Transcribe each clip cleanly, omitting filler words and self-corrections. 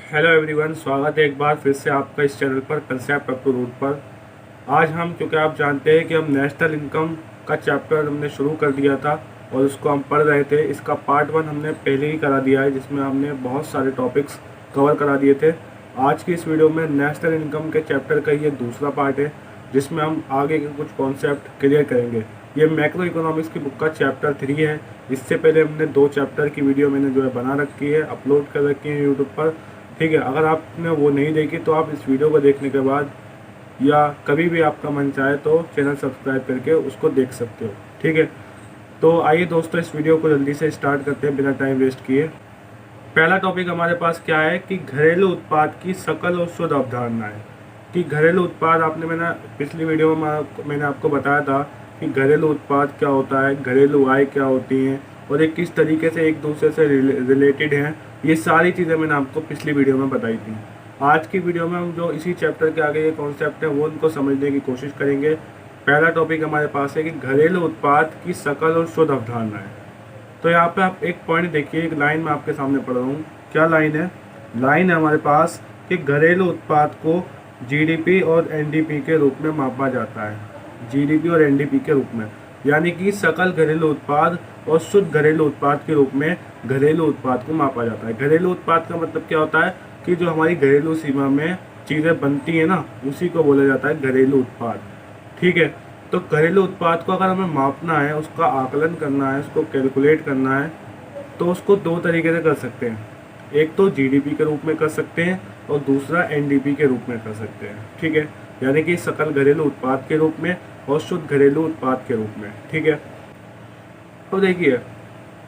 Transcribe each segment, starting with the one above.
Hello everyone, स्वागत है एक बार फिर से आपका इस चैनल पर कंसेप्ट अप टू रूट पर। आज हम, क्योंकि आप जानते हैं कि हम नेशनल इनकम का चैप्टर हमने शुरू कर दिया था और उसको हम पढ़ रहे थे। इसका पार्ट 1 हमने पहले ही करा दिया है, जिसमें हमने बहुत सारे टॉपिक्स कवर करा दिए थे। आज की इस वीडियो में नेशनल इनकम के चैप्टर का ये दूसरा पार्ट है, जिसमें हम आगे के कुछ कॉन्सेप्ट क्लियर करेंगे। ये मैक्रो इकोनॉमिक्स की बुक का चैप्टर 3 है। इससे पहले हमने 2 चैप्टर की वीडियो मैंने जो है बना रखी है, अपलोड कर रखी है यूट्यूब पर। ठीक है, अगर आपने वो नहीं देखी तो आप इस वीडियो को देखने के बाद या कभी भी आपका मन चाहे तो चैनल सब्सक्राइब करके उसको देख सकते हो। ठीक है, तो आइए दोस्तों, इस वीडियो को जल्दी से स्टार्ट करते हैं बिना टाइम वेस्ट किए। पहला टॉपिक हमारे पास क्या है कि घरेलू उत्पाद की सकल और शुद्ध अवधारणाएं। कि घरेलू उत्पाद, मैंने पिछली वीडियो में मैंने आपको बताया था कि घरेलू उत्पाद क्या होता है, घरेलू आय क्या होती है और ये किस तरीके से एक दूसरे से रिलेटेड हैं। ये सारी चीज़ें मैंने आपको पिछली वीडियो में बताई थी। आज की वीडियो में हम जो इसी चैप्टर के आगे ये कॉन्सेप्ट है वो उनको समझने की कोशिश करेंगे। पहला टॉपिक हमारे पास है कि घरेलू उत्पाद की सकल और शुद्ध अवधारणाएं। तो यहाँ पे आप एक पॉइंट देखिए, एक लाइन मैं आपके सामने पढ़ रहा हूँ। क्या लाइन है? लाइन है हमारे पास कि घरेलू उत्पाद को जीडीपी और एनडीपी के रूप में मापा जाता है। जीडीपी और एनडीपी के रूप में, यानी कि सकल घरेलू उत्पाद और शुद्ध घरेलू उत्पाद के रूप में घरेलू उत्पाद को मापा जाता है। घरेलू उत्पाद का मतलब क्या होता है कि जो हमारी घरेलू सीमा में चीज़ें बनती हैं ना, उसी को बोला जाता है घरेलू उत्पाद। ठीक है, तो घरेलू उत्पाद को अगर हमें मापना है, उसका आकलन करना है, उसको कैलकुलेट करना है, तो उसको 2 तरीके से कर सकते हैं। एक तो जीडीपी के रूप में कर सकते हैं और दूसरा एनडीपी के रूप में कर सकते हैं। ठीक है, यानी कि सकल घरेलू उत्पाद के रूप में और शुद्ध घरेलू उत्पाद के रूप में। ठीक है, तो देखिए,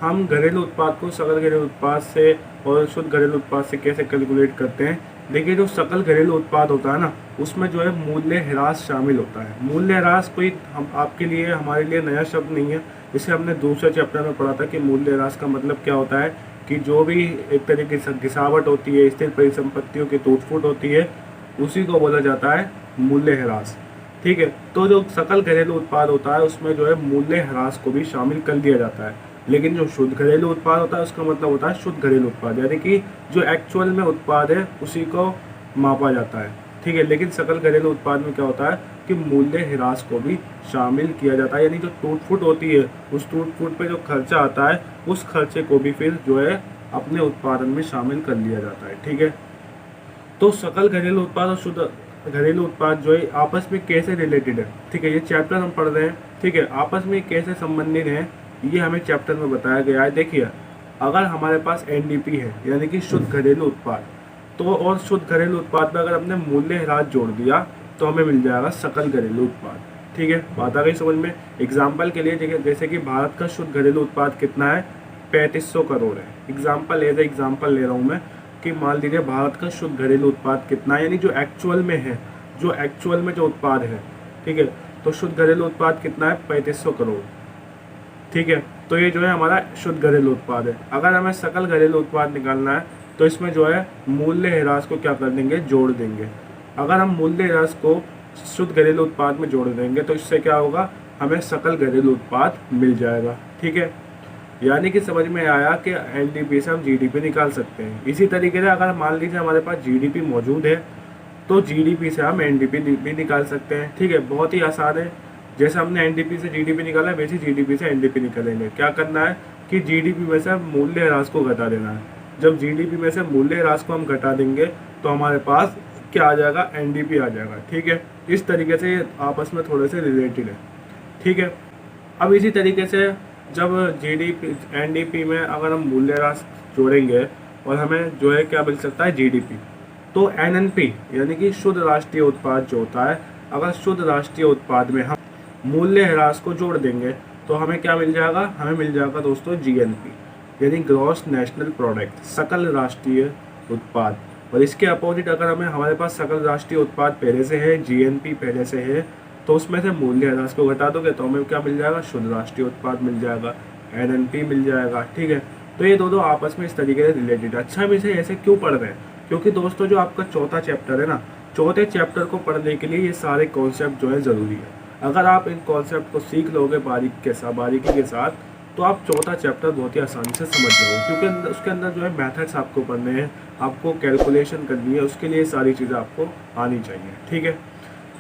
हम घरेलू उत्पाद को सकल घरेलू उत्पाद से और शुद्ध घरेलू उत्पाद से कैसे कैलकुलेट करते हैं। देखिए, जो सकल घरेलू उत्पाद होता है ना, उसमें जो है मूल्य ह्रास शामिल होता है। मूल्य ह्रास कोई हम आपके लिए हमारे लिए नया शब्द नहीं है। इसे हमने दूसरे चैप्टर में पढ़ा था कि मूल्य ह्रास का मतलब क्या होता है कि जो भी एक तरीके से गिरावट होती है, स्थिर परिसंपत्तियों की टूट फूट होती है, उसी को बोला जाता है मूल्य ह्रास। ठीक है, तो जो सकल घरेलू उत्पाद होता है उसमें जो है मूल्य ह्रास को भी शामिल कर दिया जाता है। लेकिन जो शुद्ध घरेलू उत्पाद होता है उसका मतलब होता है शुद्ध घरेलू उत्पाद, यानी कि जो एक्चुअल में उत्पाद है उसी को मापा जाता है। ठीक है, लेकिन सकल घरेलू उत्पाद में क्या होता है कि मूल्य ह्रास को भी शामिल किया जाता है, यानी जो टूट फूट होती है उस टूट फूट पे जो खर्चा आता है उस खर्चे को भी फिर जो है अपने उत्पादन में शामिल कर लिया जाता है। ठीक है, तो सकल घरेलू उत्पाद और शुद्ध घरेलू उत्पाद जो है आपस में कैसे रिलेटेड है। ठीक है, ये चैप्टर हम पढ़ रहे हैं। ठीक है, आपस में कैसे संबंधित है ये हमें चैप्टर में बताया गया है। देखिए, अगर हमारे पास एनडीपी है यानी कि शुद्ध घरेलू उत्पाद, तो और शुद्ध घरेलू उत्पाद में अगर हमने मूल्य ह्रास जोड़ दिया तो हमें मिल जाएगा सकल घरेलू उत्पाद। ठीक है, बात आ गई समझ में। एग्जाम्पल के लिए जैसे कि भारत का शुद्ध घरेलू उत्पाद कितना है, 3500 करोड़ है। एग्जाम्पल एग्जाम्पल ले रहा हूँ मैं कि मान लीजिए भारत का शुद्ध घरेलू उत्पाद कितना है, यानी जो एक्चुअल में है, जो एक्चुअल में जो उत्पाद है। ठीक है, तो शुद्ध घरेलू उत्पाद कितना है, 3500 करोड़। ठीक है, तो ये जो है हमारा शुद्ध घरेलू उत्पाद है। अगर हमें सकल घरेलू उत्पाद निकालना है तो इसमें जो है मूल्य ह्रास को क्या कर देंगे, जोड़ देंगे। अगर हम मूल्य ह्रास को शुद्ध घरेलू उत्पाद में जोड़ देंगे तो इससे क्या होगा, हमें सकल घरेलू उत्पाद मिल जाएगा। ठीक है, यानी कि समझ में आया कि एनडीपी से हम जीडीपी निकाल सकते हैं। इसी तरीके से अगर मान लीजिए हमारे पास जीडीपी मौजूद है तो जीडीपी से हम एनडीपी भी निकाल सकते हैं। ठीक है, बहुत ही आसान है। जैसे हमने एनडीपी से जीडीपी निकाला है, वैसे जीडीपी से एनडीपी निकालेंगे। क्या करना है कि जीडीपी में से मूल्य ह्रास को घटा देना है। जब जीडीपी में से मूल्य ह्रास को हम घटा देंगे तो हमारे पास क्या आ जाएगा, एनडीपी आ जाएगा। ठीक है, इस तरीके से ये आपस में थोड़े से रिलेटेड है। ठीक है, अब इसी तरीके से जब जीडीपी एनडीपी में अगर हम मूल्य ह्रास जोड़ेंगे और हमें जो है क्या मिल सकता है, जीडीपी, तो एनएनपी यानी कि शुद्ध राष्ट्रीय उत्पाद जो होता है, अगर शुद्ध राष्ट्रीय उत्पाद में हम मूल्य ह्रास को जोड़ देंगे तो हमें क्या मिल जाएगा, हमें मिल जाएगा दोस्तों जीएनपी, यानी ग्रॉस नेशनल प्रोडक्ट, सकल राष्ट्रीय उत्पाद। और इसके अपोजिट अगर हमारे पास सकल राष्ट्रीय उत्पाद पहले से है, जीएनपी पहले से है, तो उसमें से मूल्य ह्रास को घटा दोगे तो हमें क्या मिल जाएगा, शुद्ध राष्ट्रीय उत्पाद मिल जाएगा, एनएनपी मिल जाएगा। ठीक है, तो ये दोनों आपस में इस तरीके से रिलेटेड। अच्छा, हम इसे ऐसे क्यों पढ़ रहे हैं, क्योंकि दोस्तों जो आपका चौथा चैप्टर है ना, चौथे चैप्टर को पढ़ने के लिए ये सारे कॉन्सेप्ट जो है ज़रूरी है। अगर आप इन कॉन्सेप्ट को सीख लोगे बारीकी के साथ तो आप चौथा चैप्टर बहुत ही आसानी से समझ जाओगे, क्योंकि उसके अंदर जो है मैथड्स आपको पढ़ने हैं, आपको कैलकुलेशन करनी है, उसके लिए सारी चीज़ें आपको आनी चाहिए। ठीक है,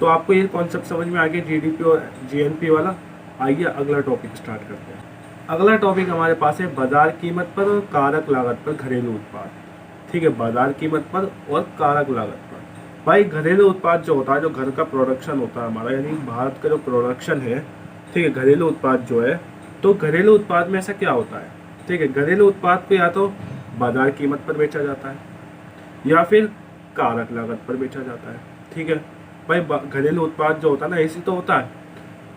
तो आपको ये कॉन्सेप्ट समझ में आ गया जीडीपी और जीएनपी वाला। आइए अगला टॉपिक स्टार्ट करते हैं। अगला टॉपिक हमारे पास है बाजार कीमत पर और कारक लागत पर घरेलू उत्पाद। ठीक है, बाजार कीमत पर और कारक लागत पर। भाई घरेलू उत्पाद जो होता है, जो घर का प्रोडक्शन होता है हमारा, यानी भारत का जो प्रोडक्शन है, ठीक है, घरेलू उत्पाद जो है, तो घरेलू उत्पाद में ऐसा क्या होता है? ठीक है, घरेलू उत्पाद को या तो बाजार कीमत पर बेचा जाता है या फिर कारक लागत पर बेचा जाता है। ठीक है भाई, घरेलू उत्पाद जो होता है ना, ऐसी तो होता है,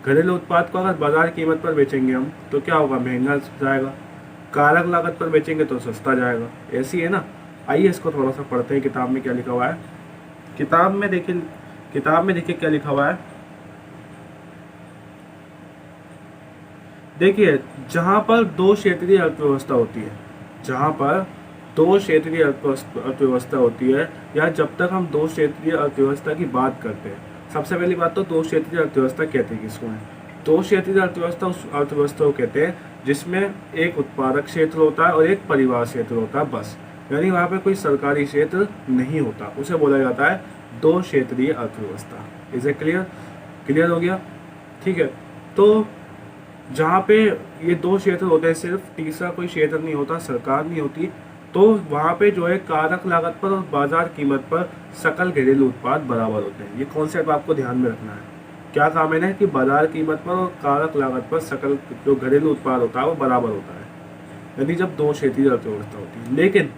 घरेलू उत्पाद को अगर बाजार कीमत पर बेचेंगे हम तो क्या होगा, महंगा जाएगा, कारक लागत पर बेचेंगे तो सस्ता जाएगा, ऐसी है ना। आइए इसको थोड़ा सा पढ़ते हैं, किताब में क्या लिखा हुआ है। किताब में देखिए क्या लिखा हुआ है। देखिए, जहां पर दो क्षेत्रीय अर्थव्यवस्था होती है, जहां पर दो क्षेत्रीय अर्थव्यवस्था होती है, या जब तक हम दो क्षेत्रीय अर्थव्यवस्था की बात करते हैं, सबसे पहली बात तो दो क्षेत्रीय अर्थव्यवस्था कहते हैं किसको है? दो क्षेत्रीय अर्थव्यवस्था उस अर्थव्यवस्था को कहते हैं जिसमें एक उत्पादक क्षेत्र होता है और एक परिवार क्षेत्र होता है, बस। यानी वहाँ पे कोई सरकारी क्षेत्र नहीं होता, उसे बोला जाता है दो क्षेत्रीय अर्थव्यवस्था। इज ए क्लियर हो गया? ठीक है, तो जहाँ पे ये दो क्षेत्र होते हैं, सिर्फ तीसरा कोई क्षेत्र नहीं होता, सरकार नहीं होती, तो वहाँ पे जो है कारक लागत पर और बाजार कीमत पर सकल घरेलू उत्पाद बराबर होते हैं। ये कॉन्सेप्ट आपको ध्यान में रखना है। क्या काम है ना, कि बाजार कीमत पर और कारक लागत पर सकल जो घरेलू उत्पाद होता है वो बराबर होता है, यानी जब दो क्षेत्रीय अर्थव्यवस्था होती है। लेकिन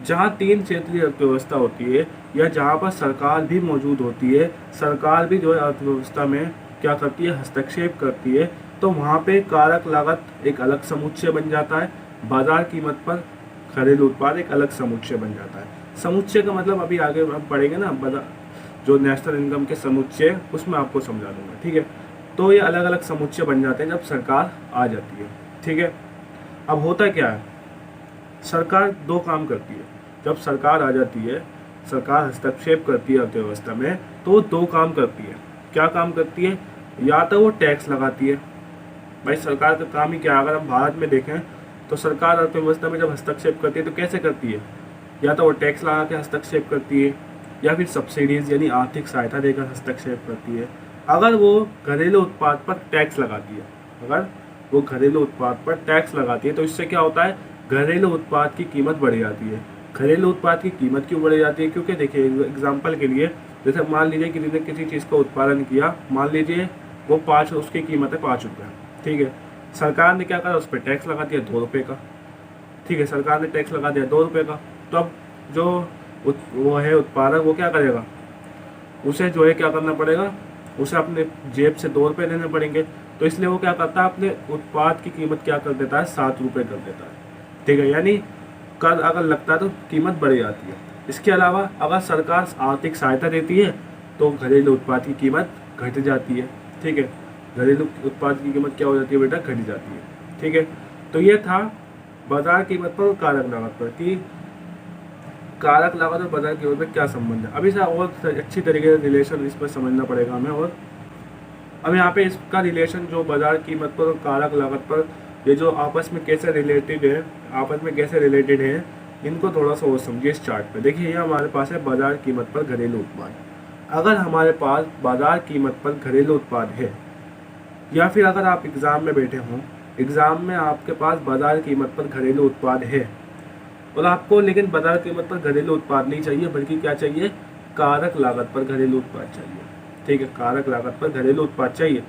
जहाँ तीन क्षेत्रीय अर्थव्यवस्था होती है, या जहाँ पर सरकार भी मौजूद होती है, सरकार भी जो है अर्थव्यवस्था में क्या करती है, हस्तक्षेप करती है, तो वहाँ पे कारक लागत एक अलग समुच्चय बन जाता है, बाजार कीमत पर घरेलू उत्पाद एक अलग समुच्चय बन जाता है। समुच्चय का मतलब अभी आगे हम पढ़ेंगे ना, जो नेशनल इनकम के समुच्चय, उसमें आपको समझा दूंगा। ठीक है, तो ये अलग अलग समुच्चय बन जाते हैं जब सरकार आ जाती है। ठीक है, अब होता क्या है, सरकार दो काम करती है। जब सरकार आ जाती है, सरकार हस्तक्षेप करती है अर्थव्यवस्था में, तो दो काम करती है। क्या काम करती है? या तो वो टैक्स लगाती है। भाई सरकार का काम ही क्या है, अगर हम भारत में देखें तो सरकार अर्थव्यवस्था में जब हस्तक्षेप करती है तो कैसे करती है? या तो वो टैक्स लगा के हस्तक्षेप करती है, या फिर सब्सिडीज यानी आर्थिक सहायता देकर हस्तक्षेप करती है। अगर वो घरेलू उत्पाद पर टैक्स लगाती है, अगर वो घरेलू उत्पाद पर टैक्स लगाती है, तो इससे क्या होता है, घरेलू उत्पाद की कीमत बढ़ जाती है। घरेलू उत्पाद की कीमत क्यों बढ़ जाती है? क्योंकि देखिए, एग्जाम्पल के लिए, जैसे मान लीजिए किसी ने किसी चीज़ का उत्पादन किया, मान लीजिए वो उसकी कीमत है 5 रुपये। ठीक है, सरकार ने क्या करा, उस पर टैक्स लगा दिया 2 रुपये का। ठीक है, सरकार ने टैक्स लगा दिया 2 रुपये का, तो अब जो वो है उत्पादक, वो क्या करेगा, उसे जो है क्या करना पड़ेगा, उसे अपने जेब से 2 रुपये देने पड़ेंगे। तो इसलिए वो क्या करता है, अपने उत्पाद की कीमत क्या कर देता है, 7 रुपये कर देता है। ठीक है, यानी कर अगर लगता है तो कीमत बढ़ जाती है। इसके अलावा अगर सरकार आर्थिक सहायता देती है तो घरेलू उत्पाद की कीमत घट जाती है। ठीक है, घरेलू उत्पाद की कीमत क्या हो जाती है बेटा, घट जाती है। ठीक है, तो ये था बाजार कीमत पर और कारक लागत पर, कि कारक लागत और बाजार कीमत में क्या संबंध है। अभी से और अच्छी तरीके से रिलेशन इस पर समझना पड़ेगा हमें। और अब यहाँ पे इसका रिलेशन जो बाजार कीमत पर और कारक लागत पर, ये जो आपस में कैसे रिलेटेड है, इनको थोड़ा सा और समझिए इस चार्ट पे। देखिए, ये हमारे पास है बाजार कीमत पर घरेलू उत्पाद। अगर हमारे पास बाजार कीमत पर घरेलू उत्पाद है, या फिर अगर आप एग्ज़ाम में बैठे हों, एग्ज़ाम में आपके पास बाजार कीमत पर घरेलू उत्पाद है, और आपको लेकिन बाजार कीमत पर घरेलू उत्पाद नहीं चाहिए, बल्कि क्या चाहिए, कारक लागत पर घरेलू उत्पाद चाहिए। ठीक है, कारक लागत पर घरेलू उत्पाद चाहिए,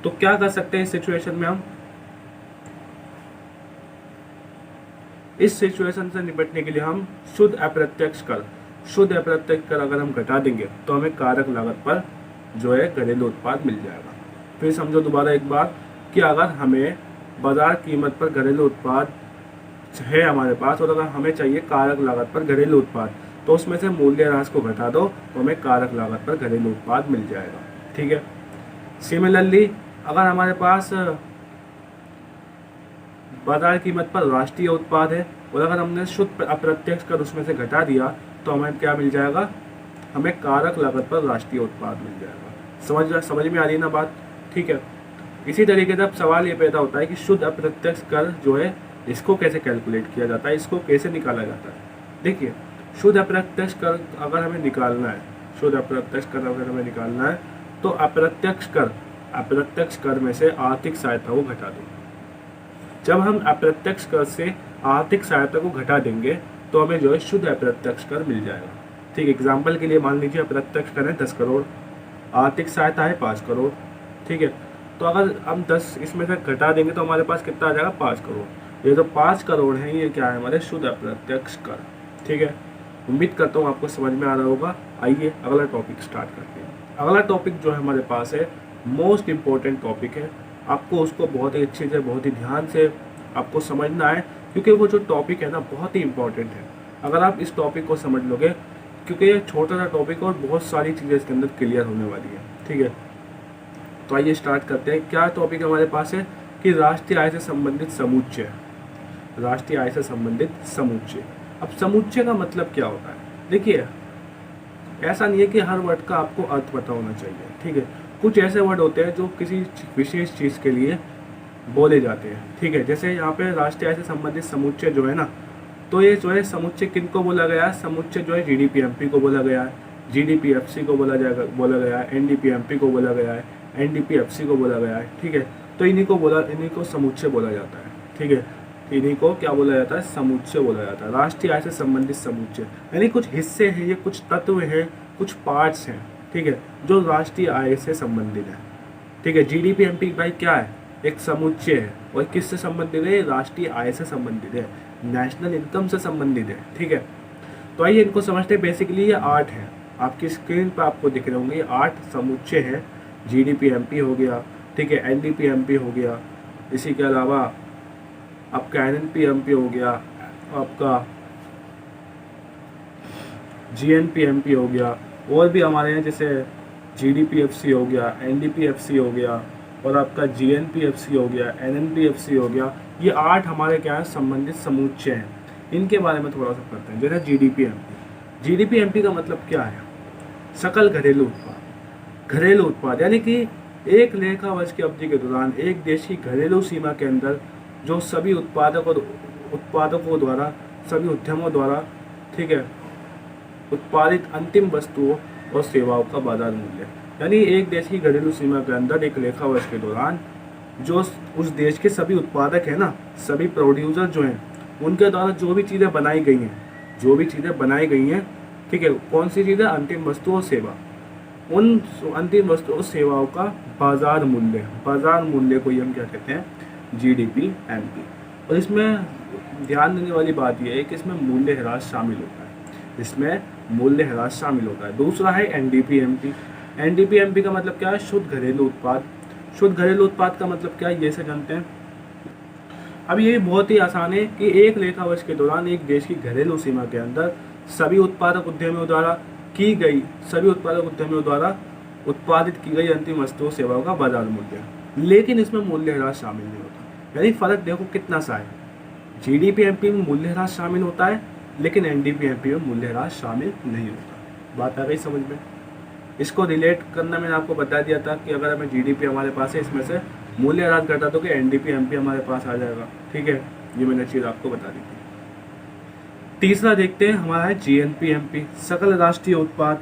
तो क्या कर सकते हैं इस सिचुएशन में हम? इस सिचुएशन से निपटने के लिए हम शुद्ध अप्रत्यक्ष कर अगर हम घटा देंगे तो हमें कारक लागत पर जो है घरेलू उत्पाद मिल जाएगा। फिर समझो दोबारा एक बार, कि अगर हमें बाजार कीमत पर घरेलू उत्पाद है हमारे पास, और अगर हमें चाहिए कारक लागत पर घरेलू उत्पाद, तो उसमें से मूल्य ह्रास को घटा दो तो हमें कारक लागत पर घरेलू उत्पाद मिल जाएगा। ठीक है, सिमिलरली अगर हमारे पास बाजार कीमत पर राष्ट्रीय उत्पाद है, और अगर हमने शुद्ध अप्रत्यक्ष कर उसमें से घटा दिया तो हमें क्या मिल जाएगा, हमें कारक लागत पर राष्ट्रीय उत्पाद मिल जाएगा। समझ में आ रही है ना बात? ठीक है, इसी तरीके से अब सवाल ये पैदा होता है कि शुद्ध अप्रत्यक्ष कर जो है इसको कैसे कैलकुलेट किया जाता है, इसको कैसे निकाला जाता है। देखिए, शुद्ध अप्रत्यक्ष कर अगर हमें निकालना है, शुद्ध अप्रत्यक्ष कर अगर हमें निकालना है तो अप्रत्यक्ष कर में से आर्थिक सहायता को घटा देंगे। जब हम अप्रत्यक्ष कर से आर्थिक सहायता को घटा देंगे तो हमें जो है शुद्ध अप्रत्यक्ष कर मिल जाएगा। ठीक, एग्जाम्पल के लिए मान लीजिए अप्रत्यक्ष कर है 10 करोड़, आर्थिक सहायता है 5 करोड़। ठीक है, तो अगर हम 10 इसमें से घटा देंगे तो हमारे पास कितना आ जाएगा, 5 करोड़। ये जो 5 करोड़ है ये क्या है, हमारे शुद्ध अप्रत्यक्ष कर। ठीक है, उम्मीद करता हूँ आपको समझ में आ रहा होगा। आइए अगला टॉपिक स्टार्ट करते हैं। अगला टॉपिक जो है हमारे पास है मोस्ट इम्पोर्टेंट टॉपिक है, आपको उसको बहुत ही अच्छे से बहुत ही ध्यान से आपको समझना है, क्योंकि वो जो टॉपिक है ना बहुत ही इम्पोर्टेंट है। अगर आप इस टॉपिक को समझ लोगे, क्योंकि ये छोटा सा टॉपिक और बहुत सारी चीज़ें इसके अंदर क्लियर होने वाली है। ठीक है, तो आइए स्टार्ट करते हैं। क्या टॉपिक हमारे पास है कि राष्ट्रीय आय से संबंधित समुच्चय। राष्ट्रीय आय से संबंधित समुच्चय। अब समुच्चय का मतलब क्या होता है, देखिए ऐसा नहीं है कि हर वर्ड का आपको अर्थ पता होना चाहिए। ठीक है, कुछ ऐसे वर्ड होते हैं जो किसी विशेष चीज़ के लिए बोले जाते हैं। ठीक है, जैसे यहाँ पे राष्ट्रीय आय से संबंधित समुच्चय जो है ना, तो ये जो है समुच्चय किनको बोला गया है, समुच्चय जो है जीडीपीएमपी को बोला गया है, जीडीपीएफसी को बोला गया है, एनडीपीएमपी को बोला गया है, एनडीपीएफसी को बोला गया है। ठीक है, तो इन्हीं को समुच्चय बोला जाता है। ठीक है, इन्हीं को क्या बोला जाता है, समुच्चय बोला जाता है। राष्ट्रीय आय से संबंधित समुच्चय यानी कुछ हिस्से हैं, ये कुछ तत्व हैं, कुछ पार्ट्स हैं। ठीक है, जो राष्ट्रीय आय से संबंधित है। ठीक है, जीडीपीएमपी भाई क्या है, एक समुच्चय है और किससे संबंधित है, राष्ट्रीय आय से संबंधित है, नेशनल इनकम से संबंधित है। ठीक है, तो आइए इनको समझते हैं। बेसिकली ये 8 है, आपकी स्क्रीन पर आपको दिख रहे होंगे, ये 8 समुच्चय हैं। जीडीपीएमपी हो गया, ठीक है, एनडीपीएमपी हो गया, इसी के अलावा आपका एनएनपीएमपी हो गया, आपका जीएनपीएमपी हो गया, और भी हमारे यहाँ जैसे जीडीपीएफसी हो गया, एनडीपीएफसी हो गया, और आपका जीएनपीएफसी हो गया, एनएनपीएफसी हो गया। ये 8 हमारे क्या है, संबंधित समुच्चय हैं। इनके बारे में थोड़ा सा करते हैं। जैसे जीडीपीएमपी, जीडीपीएमपी का मतलब क्या है, सकल घरेलू उत्पाद। घरेलू उत्पाद यानी कि एक लेखा वर्ष की अवधि के दौरान एक देश की घरेलू सीमा के अंदर जो सभी उत्पादकों द्वारा, सभी उद्यमों द्वारा, ठीक है, उत्पादित अंतिम वस्तुओं और सेवाओं का बाजार मूल्य। यानी एक देश की घरेलू सीमा के अंदर एक लेखा वर्ष के दौरान जो उस देश के सभी उत्पादक हैं ना, सभी प्रोड्यूसर जो हैं, उनके द्वारा जो भी चीज़ें बनाई गई हैं, ठीक है, कौन सी चीज़ें, अंतिम वस्तु और सेवा, उन अंतिम वस्तु और सेवाओं का बाजार मूल्य को ही हम क्या कहते हैं, जीडीपीएमपी। और इसमें ध्यान देने वाली बात यह है कि इसमें मूल्य ह्रास शामिल होता है। दूसरा है एनडीपीएमपी। एनडीपीएमपी का मतलब क्या है, शुद्ध घरेलू उत्पाद। शुद्ध घरेलू उत्पाद का मतलब क्या है, ये से जानते हैं। अब ये बहुत ही आसान है कि एक लेखा वर्ष के दौरान एक देश की घरेलू सीमा के अंदर सभी उत्पादक उद्यमियों द्वारा उत्पादित की गई अंतिम वस्तुओं सेवाओं का बाजार मूल्य। लेकिन इसमें मूल्य ह्रास शामिल नहीं होता। यानी फर्क देखो कितना सा है, जीडीपीएमपी में मूल्य ह्रास शामिल होता है, लेकिन एनडीपीएमपी में मूल्य ह्रास शामिल नहीं होता। बात आ गई समझ में। इसको रिलेट करना मैंने आपको बता दिया था कि अगर हमें जीडीपी हमारे पास है, इसमें से मूल्य ह्रास घटा दो कि एनडीपीएमपी हमारे पास आ जाएगा। ठीक है, ये मैंने चीज़ आपको बता दी थी। तीसरा देखते हैं, हमारा है जीएनपीएमपी, सकल राष्ट्रीय उत्पाद।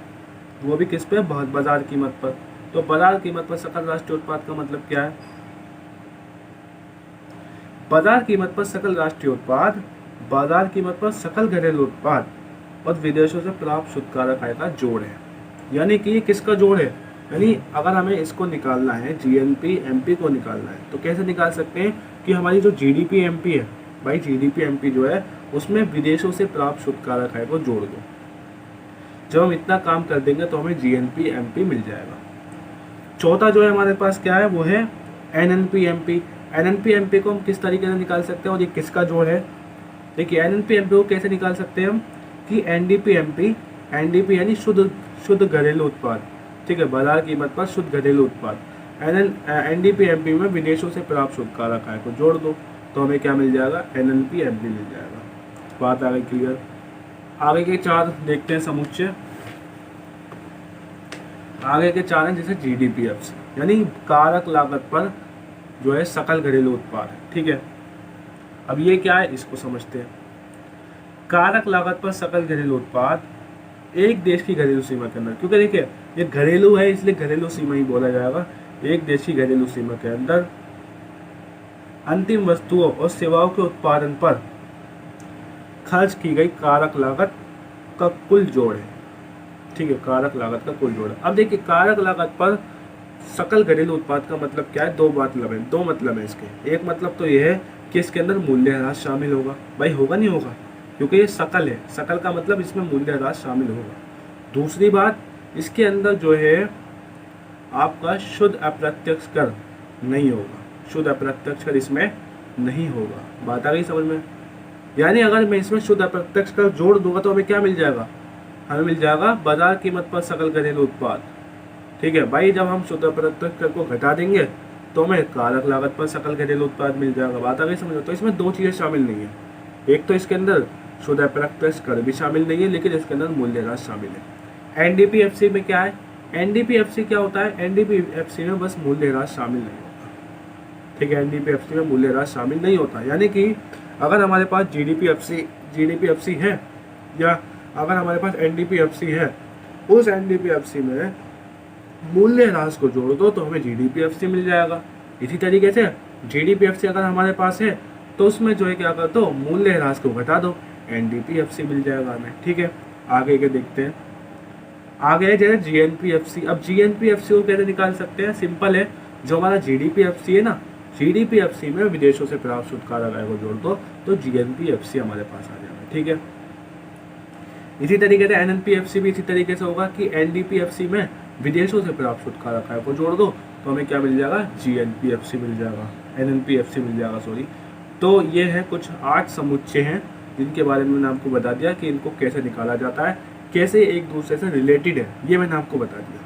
वो भी किस पे, बाजार कीमत पर। तो बाजार कीमत पर सकल राष्ट्रीय उत्पाद का मतलब क्या है, बाजार कीमत पर सकल राष्ट्रीय उत्पाद, बाजार कीमत पर सकल घरेलू उत्पाद और विदेशों से प्राप्त शुद्ध कारक आय का जोड़ है। यानी कि ये किसका जोड़ है, यानी अगर हमें इसको निकालना है, जीएनपीएमपी को निकालना है, तो कैसे निकाल सकते हैं कि हमारी जो जीडीपीएमपी है, भाई जीडीपीएमपी जो है उसमें विदेशों से प्राप्त शुद्ध कारक आय को जोड़ दो। जब हम इतना काम कर देंगे तो हमें जीएनपीएमपी मिल जाएगा। चौथा जो है हमारे पास क्या है, वो है एनएनपीएमपी। एनएनपीएमपी को हम किस तरीके से निकाल सकते हैं और ये किसका जोड़ है। देखिए एनएनपीएमपी को कैसे निकाल सकते हैं हम कि एनडीपी यानी शुद्ध घरेलू उत्पाद, ठीक है, बाजार कीमत पर शुद्ध घरेलू उत्पाद। एनडीपीएमपी में विदेशों से प्राप्त शुद्ध कारक आय को जोड़ दो तो हमें क्या मिल जाएगा, एनएनपीएमपी मिल जाएगा। बात आ गई क्लियर। आगे के 4 देखते हैं समुच्चय। आगे के 4 हैं जैसे जीडीपीएफसी यानी कारक लागत पर जो है सकल घरेलू उत्पाद, ठीक है। अब ये क्या है इसको समझते हैं। कारक लागत पर सकल घरेलू उत्पाद एक देश की घरेलू सीमा के अंदर, क्योंकि देखिए ये घरेलू है इसलिए घरेलू सीमा ही बोला जाएगा। एक देश की घरेलू सीमा के अंदर अंतिम वस्तुओं और सेवाओं के उत्पादन पर खर्च की गई कारक लागत का कुल जोड़ है, ठीक है। कारक लागत का कुल जोड़। अब देखिए कारक लागत पर सकल घरेलू उत्पाद का मतलब क्या है, दो मतलब है इसके। एक मतलब तो यह है कि इसके अंदर मूल्यह्रास शामिल होगा, भाई होगा नहीं होगा, क्योंकि ये सकल है, सकल का मतलब इसमें मूल्यह्रास शामिल होगा। दूसरी बात, इसके अंदर जो है आपका शुद्ध अप्रत्यक्ष कर नहीं होगा, शुद्ध अप्रत्यक्ष कर इसमें नहीं होगा। बात आ गई समझ में। यानी अगर मैं इसमें शुद्ध अप्रत्यक्ष कर जोड़ दूंगा तो हमें क्या मिल जाएगा, हमें मिल जाएगा बाजार कीमत पर सकल घरेलू उत्पाद, ठीक है भाई। जब हम शुद्ध अप्रत्यक्ष कर को घटा देंगे तो हमें कारक लागत पर सकल घरेलू उत्पाद मिल जाएगा। बात आ गई समझ में। तो इसमें दो चीजें शामिल नहीं है, एक तो इसके अंदर शुद्ध अप्रत्यक्ष कर भी शामिल नहीं है, लेकिन इसके अंदर मूल्यह्रास शामिल है। एनडीपीएफसी में क्या है, एनडीपीएफसी क्या होता है, एनडीपीएफसी में बस मूल्यह्रास शामिल नहीं होता, ठीक है। एनडीपीएफसी में मूल्यह्रास शामिल नहीं होता, यानी कि अगर हमारे पास जीडीपीएफसी है या अगर हमारे पास एनडीपीएफसी है, उस एनडीपीएफसी में मूल्यह्रास को जोड़ दो तो हमें जीडीपीएफसी मिल जाएगा। इसी तरीके से जीडीपीएफसी अगर हमारे पास है तो उसमें जो है क्या कर दो, मूल्यह्रास को घटा दो, एनडीपीएफसी मिल जाएगा हमें, ठीक है। आगे के देखते हैं, आगे जो है जीएनपीएफसी। अब जीएनपीएफसी को कैसे निकाल सकते हैं, सिंपल है। जो हमारा जीडीपीएफसी है ना, जीडीपीएफसी में विदेशों से प्राप्त शुद्ध कारक आय को जोड़ दो तो जीएनपीएफसी हमारे पास आ जाएगा, ठीक है। इसी तरीके से एनएनपीएफसी भी इसी तरीके से होगा कि एनडीपीएफसी में विदेशों से प्राप्त शुद्ध कारक आय को जोड़ दो तो हमें क्या मिल जाएगा, जीएनपीएफसी मिल जाएगा, एनएनपीएफसी मिल जाएगा, सॉरी। तो ये है कुछ 8 समुच्चय हैं जिनके बारे में मैंने आपको बता दिया कि इनको कैसे निकाला जाता है, कैसे एक दूसरे से रिलेटेड है, ये मैंने आपको बता दिया।